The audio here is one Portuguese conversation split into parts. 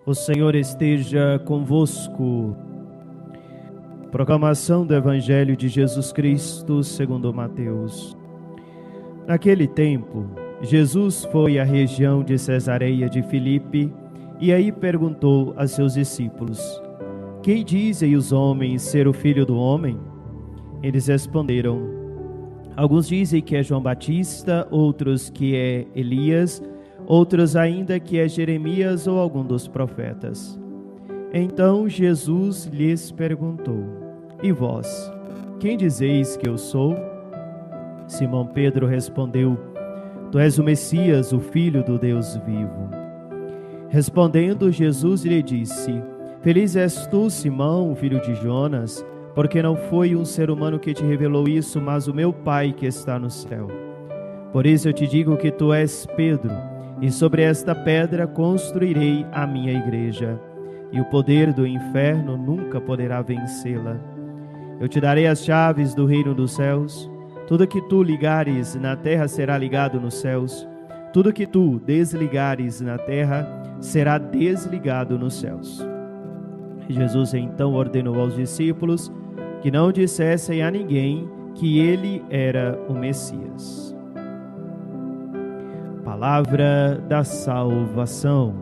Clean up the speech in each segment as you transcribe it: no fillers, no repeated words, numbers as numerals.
O Senhor esteja convosco. Proclamação do Evangelho de Jesus Cristo segundo Mateus. Naquele tempo, Jesus foi à região de Cesareia de Filipe e aí perguntou a seus discípulos: Quem dizem os homens ser o Filho do Homem? Eles responderam: Alguns dizem que é João Batista, outros que é Elias, outros ainda que é Jeremias ou algum dos profetas. Então Jesus lhes perguntou: E vós, quem dizeis que eu sou? Simão Pedro respondeu: Tu és o Messias, o Filho do Deus vivo. Respondendo, Jesus lhe disse: Feliz és tu, Simão, filho de Jonas, porque não foi um ser humano que te revelou isso, mas o meu Pai que está no céu. Por isso eu te digo que tu és Pedro, e sobre esta pedra construirei a minha igreja, e o poder do inferno nunca poderá vencê-la. Eu te darei as chaves do reino dos céus. Tudo que tu ligares na terra será ligado nos céus. Tudo que tu desligares na terra será desligado nos céus. Jesus então ordenou aos discípulos que não dissessem a ninguém que ele era o Messias. Palavra da salvação.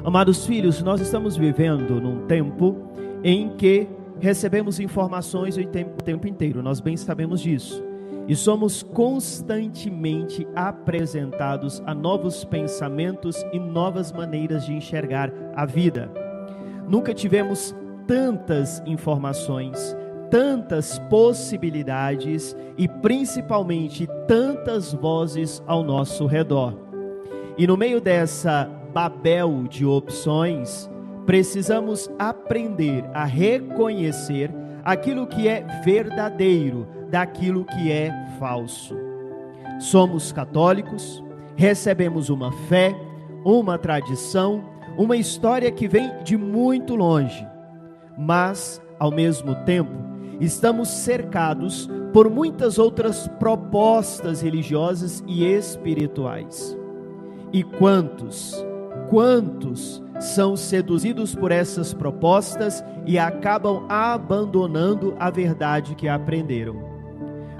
Amados filhos, nós estamos vivendo num tempo em que recebemos informações o tempo inteiro, nós bem sabemos disso. E somos constantemente apresentados a novos pensamentos e novas maneiras de enxergar a vida. Nunca tivemos tantas informações, tantas possibilidades e principalmente tantas vozes ao nosso redor. E no meio dessa Babel de opções, precisamos aprender a reconhecer aquilo que é verdadeiro daquilo que é falso. Somos católicos, recebemos uma fé, uma tradição, uma história que vem de muito longe, mas, ao mesmo tempo, estamos cercados por muitas outras propostas religiosas e espirituais. E quantos são seduzidos por essas propostas e acabam abandonando a verdade que aprenderam?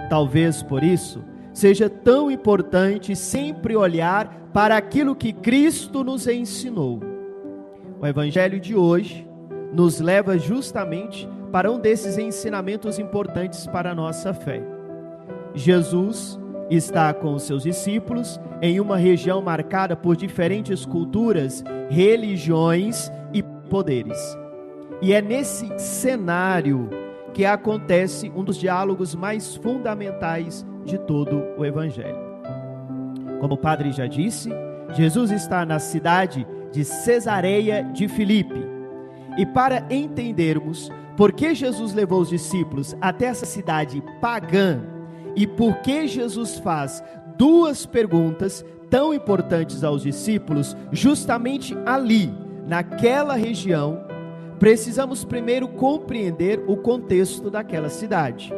Talvez por isso seja tão importante sempre olhar para aquilo que Cristo nos ensinou. O Evangelho de hoje nos leva justamente para um desses ensinamentos importantes para a nossa fé. Jesus está com os seus discípulos em uma região marcada por diferentes culturas, religiões e poderes. E é nesse cenário que acontece um dos diálogos mais fundamentais de todo o Evangelho. Como o padre já disse, Jesus está na cidade de Cesareia de Filipe. E para entendermos por que Jesus levou os discípulos até essa cidade pagã e por que Jesus faz duas perguntas tão importantes aos discípulos, justamente ali, naquela região, precisamos primeiro compreender o contexto daquela cidade.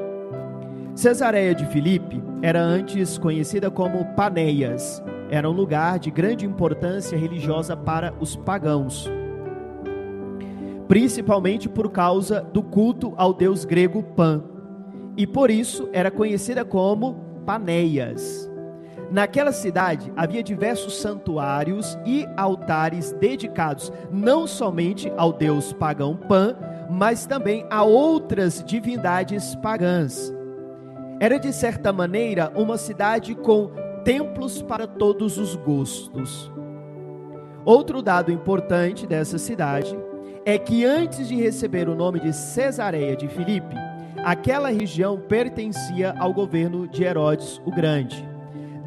Cesareia de Filipe era antes conhecida como Panéias, era um lugar de grande importância religiosa para os pagãos, principalmente por causa do culto ao deus grego Pan, e por isso era conhecida como Panéias. Naquela cidade havia diversos santuários e altares dedicados não somente ao deus pagão Pan, mas também a outras divindades pagãs. Era de certa maneira uma cidade com templos para todos os gostos. Outro dado importante dessa cidade é que antes de receber o nome de Cesareia de Filipe, aquela região pertencia ao governo de Herodes o Grande.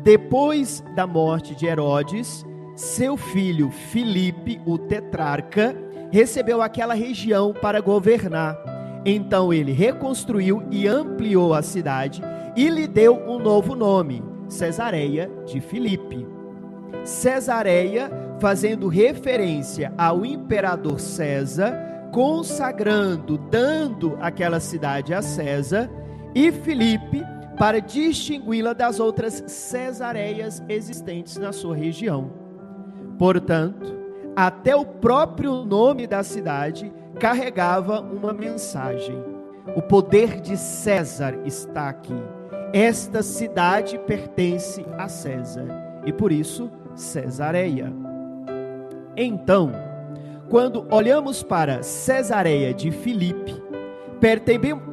Depois da morte de Herodes, seu filho Filipe, o tetrarca, recebeu aquela região para governar. Então ele reconstruiu e ampliou a cidade e lhe deu um novo nome, Cesareia de Filipe. Cesareia, fazendo referência ao imperador César, consagrando, dando aquela cidade a César, e Filipe, para distingui-la das outras Cesareias existentes na sua região. Portanto, até o próprio nome da cidade carregava uma mensagem. O poder de César está aqui. Esta cidade pertence a César e por isso Cesareia. Então, quando olhamos para Cesareia de Filipe,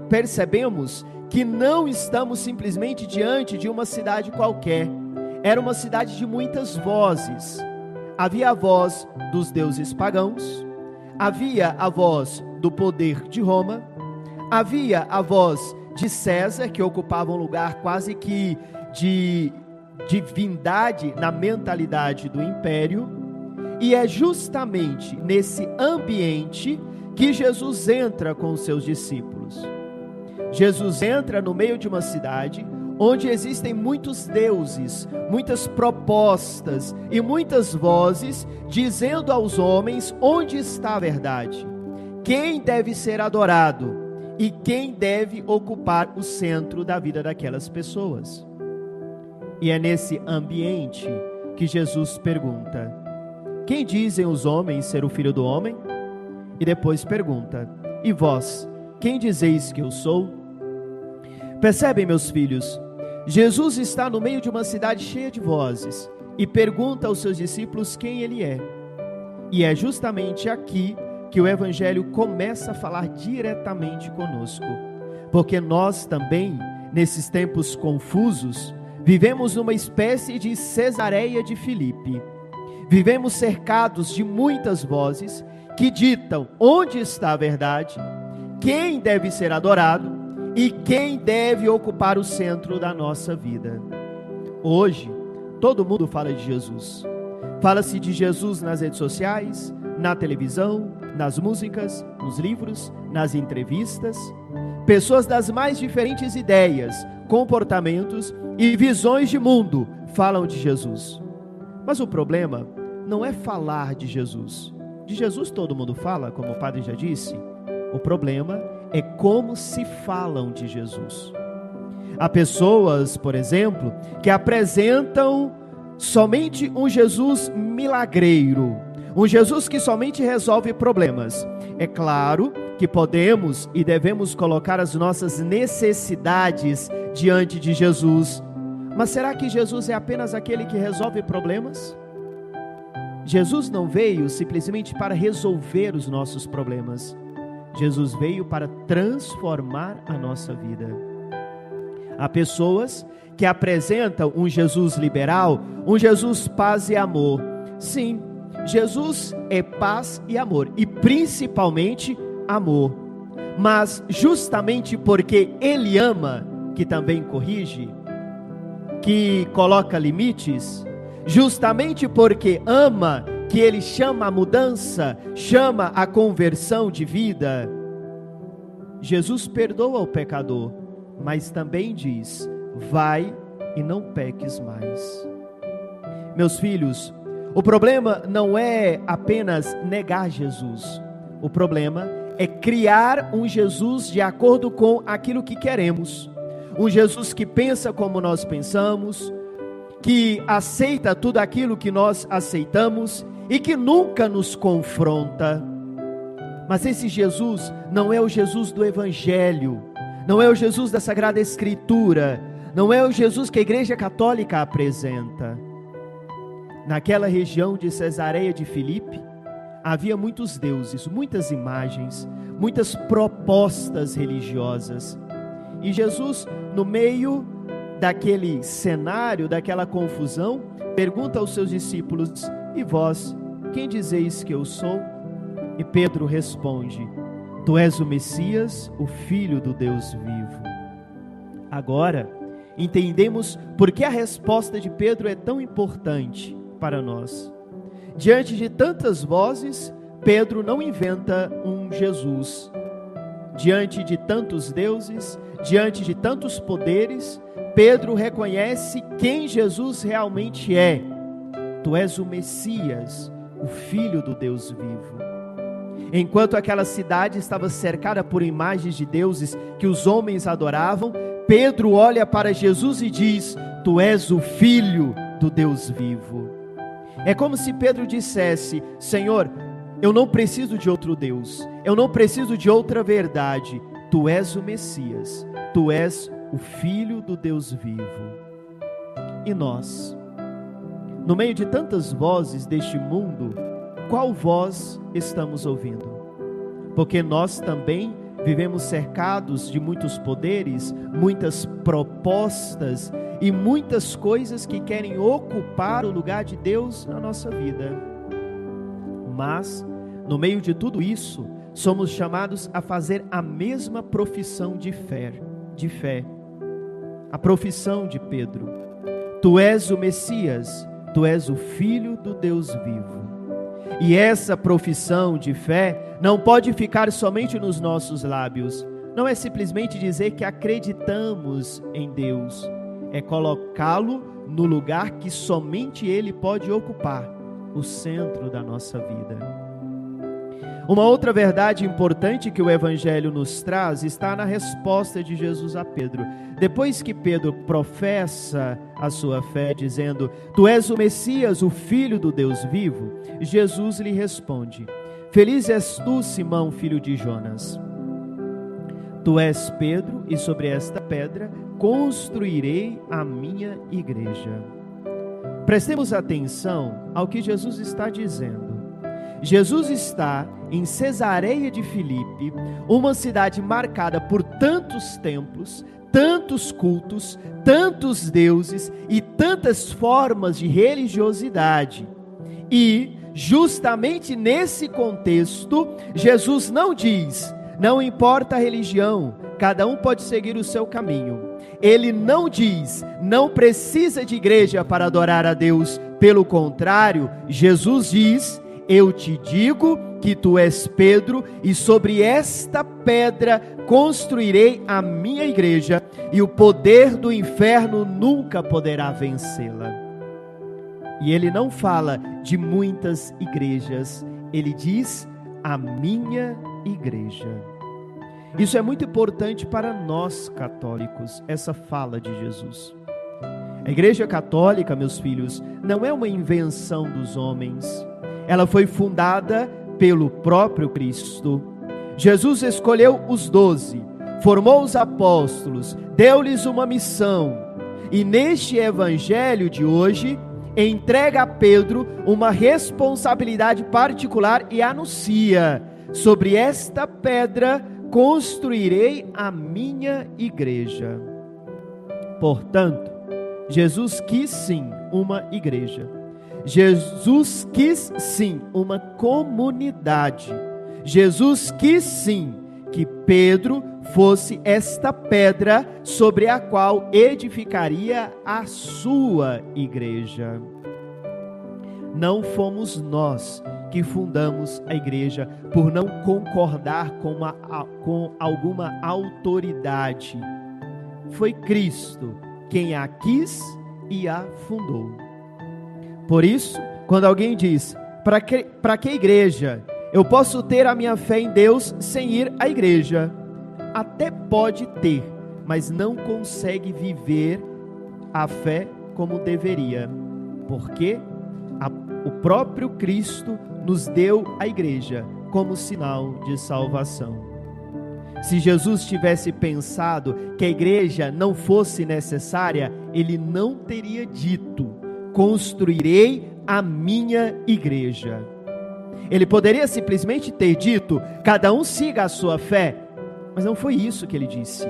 percebemos que não estamos simplesmente diante de uma cidade qualquer. Era uma cidade de muitas vozes. Havia a voz dos deuses pagãos, havia a voz do poder de Roma, havia a voz de César, que ocupava um lugar quase que de divindade na mentalidade do império, e é justamente nesse ambiente que Jesus entra com os seus discípulos. Jesus entra no meio de uma cidade onde existem muitos deuses, muitas propostas e muitas vozes dizendo aos homens onde está a verdade, quem deve ser adorado e quem deve ocupar o centro da vida daquelas pessoas. E é nesse ambiente que Jesus pergunta: quem dizem os homens ser o Filho do Homem? E depois pergunta: e vós, quem dizeis que eu sou? Percebem, meus filhos? Jesus está no meio de uma cidade cheia de vozes e pergunta aos seus discípulos quem ele é. E é justamente aqui que o Evangelho começa a falar diretamente conosco, porque nós também, nesses tempos confusos, vivemos numa espécie de Cesareia de Filipe. Vivemos cercados de muitas vozes que ditam onde está a verdade, quem deve ser adorado e quem deve ocupar o centro da nossa vida. Hoje, todo mundo fala de Jesus. Fala-se de Jesus nas redes sociais, na televisão, nas músicas, nos livros, nas entrevistas. Pessoas das mais diferentes ideias, comportamentos e visões de mundo falam de Jesus. Mas o problema não é falar de Jesus. De Jesus todo mundo fala, como o padre já disse. O problema é como se falam de Jesus. Há pessoas, por exemplo, que apresentam somente um Jesus milagreiro, um Jesus que somente resolve problemas. É claro que podemos e devemos colocar as nossas necessidades diante de Jesus, mas será que Jesus é apenas aquele que resolve problemas? Jesus não veio simplesmente para resolver os nossos problemas. Jesus veio para transformar a nossa vida. Há pessoas que apresentam um Jesus liberal, um Jesus paz e amor. Sim, Jesus é paz e amor, e principalmente amor. Mas justamente porque Ele ama, que também corrige, que coloca limites, justamente porque ama, que Ele chama a mudança, chama a conversão de vida. Jesus perdoa o pecador, mas também diz: vai e não peques mais. Meus filhos, o problema não é apenas negar Jesus. O problema é criar um Jesus de acordo com aquilo que queremos. Um Jesus que pensa como nós pensamos, que aceita tudo aquilo que nós aceitamos e que nunca nos confronta. Mas esse Jesus não é o Jesus do Evangelho, não é o Jesus da Sagrada Escritura, não é o Jesus que a Igreja Católica apresenta. Naquela região de Cesareia de Filipe, havia muitos deuses, muitas imagens, muitas propostas religiosas. E Jesus, no meio daquele cenário, daquela confusão, pergunta aos seus discípulos: e vós, quem dizeis que eu sou? E Pedro responde: tu és o Messias, o Filho do Deus vivo. Agora, entendemos por que a resposta de Pedro é tão importante para nós. Diante de tantas vozes, Pedro não inventa um Jesus. Diante de tantos deuses, diante de tantos poderes, Pedro reconhece quem Jesus realmente é. Tu és o Messias, o Filho do Deus vivo. Enquanto aquela cidade estava cercada por imagens de deuses que os homens adoravam, Pedro olha para Jesus e diz: tu és o Filho do Deus vivo. É como se Pedro dissesse: Senhor, eu não preciso de outro Deus, eu não preciso de outra verdade. Tu és o Messias, tu és o Filho do Deus vivo. E nós, no meio de tantas vozes deste mundo, qual voz estamos ouvindo? Porque nós também vivemos cercados de muitos poderes, muitas propostas e muitas coisas que querem ocupar o lugar de Deus na nossa vida. Mas, no meio de tudo isso, somos chamados a fazer a mesma profissão de fé. A profissão de Pedro: Tu és o Messias, Tu és o Filho do Deus vivo. E essa profissão de fé não pode ficar somente nos nossos lábios. Não é simplesmente dizer que acreditamos em Deus, é colocá-lo no lugar que somente Ele pode ocupar, o centro da nossa vida. Uma outra verdade importante que o Evangelho nos traz está na resposta de Jesus a Pedro. Depois que Pedro professa a sua fé, dizendo: Tu és o Messias, o Filho do Deus vivo, Jesus lhe responde: Feliz és tu, Simão, filho de Jonas. Tu és Pedro, e sobre esta pedra construirei a minha igreja. Prestemos atenção ao que Jesus está dizendo. Jesus está em Cesareia de Filipe, uma cidade marcada por tantos templos, tantos cultos, tantos deuses e tantas formas de religiosidade. E, justamente nesse contexto, Jesus não diz: não importa a religião, cada um pode seguir o seu caminho. Ele não diz: não precisa de igreja para adorar a Deus. Pelo contrário, Jesus diz: eu te digo que tu és Pedro, e sobre esta pedra construirei a minha igreja, e o poder do inferno nunca poderá vencê-la. E ele não fala de muitas igrejas, ele diz: a minha igreja. Isso é muito importante para nós católicos, essa fala de Jesus. A Igreja Católica, meus filhos, não é uma invenção dos homens. Ela foi fundada pelo próprio Cristo. Jesus escolheu os 12, formou os apóstolos, deu-lhes uma missão. E neste evangelho de hoje, entrega a Pedro uma responsabilidade particular e anuncia: sobre esta pedra construirei a minha igreja. Portanto, Jesus quis sim uma igreja. Jesus quis sim uma comunidade. Jesus quis sim que Pedro fosse esta pedra sobre a qual edificaria a sua igreja. Não fomos nós que fundamos a igreja por não concordar com alguma autoridade. Foi Cristo quem a quis e a fundou. Por isso, quando alguém diz: para que igreja? Eu posso ter a minha fé em Deus sem ir à igreja. Até pode ter, mas não consegue viver a fé como deveria. Porque o próprio Cristo nos deu a igreja como sinal de salvação. Se Jesus tivesse pensado que a igreja não fosse necessária, ele não teria dito: construirei a minha igreja. Ele poderia simplesmente ter dito: cada um siga a sua fé. Mas não foi isso que ele disse.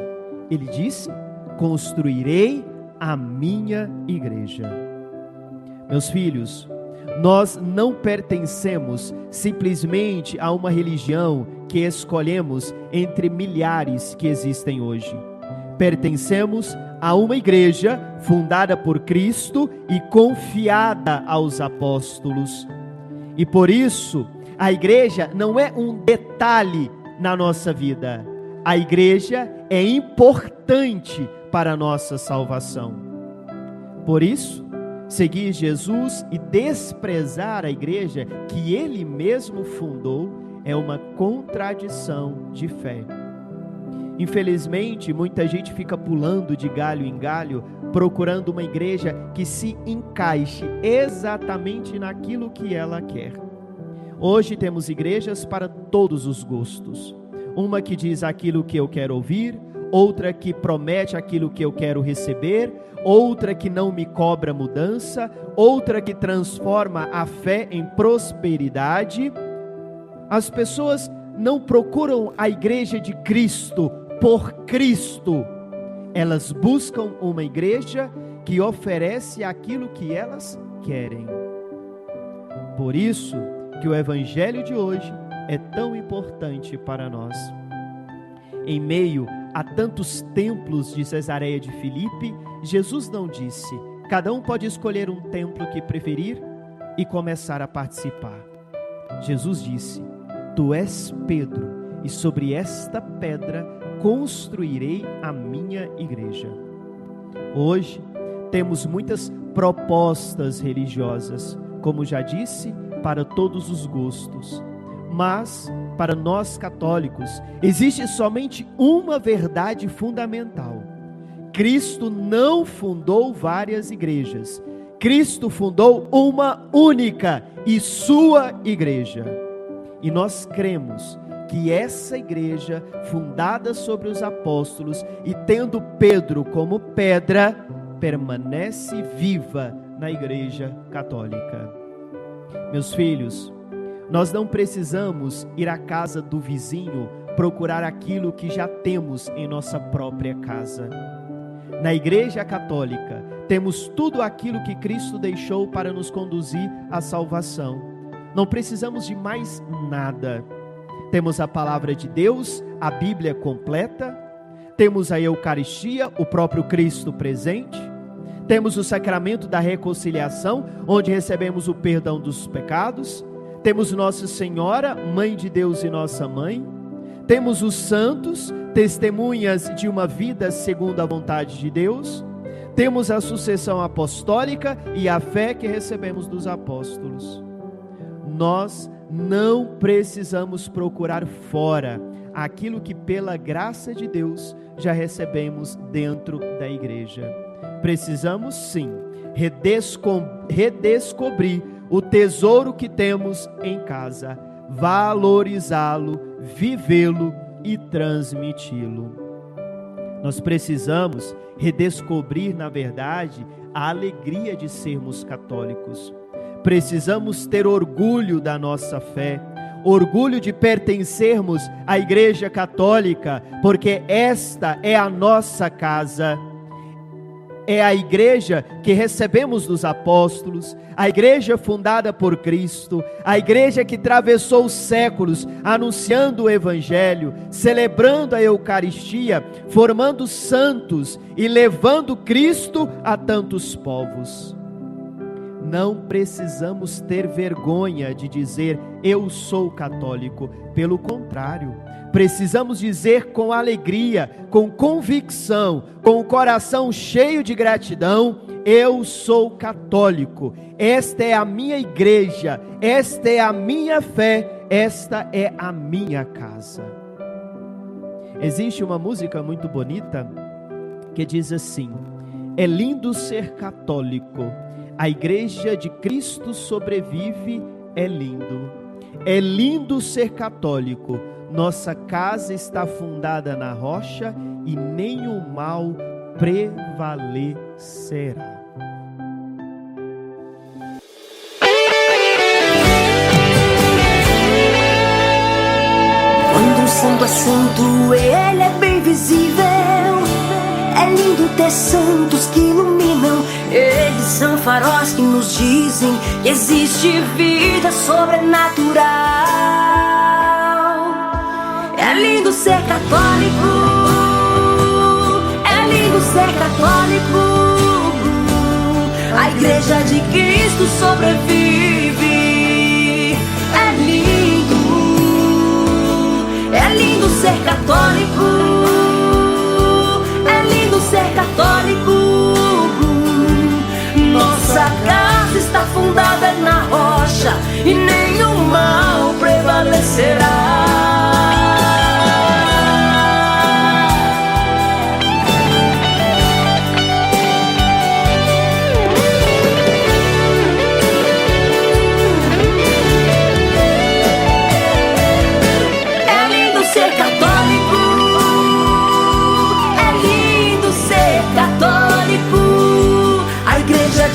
Ele disse: construirei a minha igreja. Meus filhos, nós não pertencemos simplesmente a uma religião que escolhemos entre milhares que existem hoje. Pertencemos a uma igreja fundada por Cristo e confiada aos apóstolos. E por isso, a igreja não é um detalhe na nossa vida. A igreja é importante para a nossa salvação. Por isso, seguir Jesus e desprezar a igreja que ele mesmo fundou é uma contradição de fé. Infelizmente, muita gente fica pulando de galho em galho procurando uma igreja que se encaixe exatamente naquilo que ela quer. Hoje temos igrejas para todos os gostos. Uma que diz aquilo que eu quero ouvir, outra que promete aquilo que eu quero receber, outra que não me cobra mudança, outra que transforma a fé em prosperidade. As pessoas não procuram a igreja de Cristo por Cristo. Elas buscam uma igreja que oferece aquilo que elas querem. Por isso que o evangelho de hoje é tão importante para nós. Em meio a tantos templos de Cesareia de Filipe, Jesus não disse: cada um pode escolher um templo que preferir e começar a participar. Jesus disse: tu és Pedro, e sobre esta pedra construirei a minha igreja. Hoje temos muitas propostas religiosas, como já disse, para todos os gostos. Mas, para nós católicos, existe somente uma verdade fundamental. Cristo não fundou várias igrejas. Cristo fundou uma única e sua igreja. E nós cremos que essa igreja, fundada sobre os apóstolos e tendo Pedro como pedra, permanece viva na igreja católica. Meus filhos, nós não precisamos ir à casa do vizinho procurar aquilo que já temos em nossa própria casa. Na igreja católica, temos tudo aquilo que Cristo deixou para nos conduzir à salvação. Não precisamos de mais nada. Temos a palavra de Deus, a Bíblia completa, temos a Eucaristia, o próprio Cristo presente, temos o sacramento da reconciliação, onde recebemos o perdão dos pecados, temos Nossa Senhora, Mãe de Deus e nossa Mãe, temos os santos, testemunhas de uma vida segundo a vontade de Deus, temos a sucessão apostólica e a fé que recebemos dos apóstolos. Nós não precisamos procurar fora aquilo que pela graça de Deus já recebemos dentro da igreja. Precisamos sim redescobrir o tesouro que temos em casa, valorizá-lo, vivê-lo e transmiti-lo. Nós precisamos redescobrir, na verdade, a alegria de sermos católicos. Precisamos ter orgulho da nossa fé, orgulho de pertencermos à Igreja Católica, porque esta é a nossa casa. É a igreja que recebemos dos apóstolos, a igreja fundada por Cristo, a igreja que atravessou os séculos anunciando o Evangelho, celebrando a Eucaristia, formando santos e levando Cristo a tantos povos. Não precisamos ter vergonha de dizer eu sou católico, pelo contrário, precisamos dizer com alegria, com convicção, com o coração cheio de gratidão: eu sou católico, esta é a minha igreja, esta é a minha fé, esta é a minha casa. Existe uma música muito bonita que diz assim: é lindo ser católico, a igreja de Cristo sobrevive, é lindo ser católico, nossa casa está fundada na rocha e nenhum mal prevalecerá. Quando um santo é santo, ele é bem visível. É lindo ter santos que iluminam. Eles são faróis que nos dizem que existe vida sobrenatural. É lindo ser católico, é lindo ser católico. A igreja de Cristo sobrevive. É lindo ser católico, é lindo ser católico. Nossa casa está fundada na rocha e nenhum mal prevalecerá.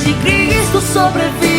de Cristo sobrevive.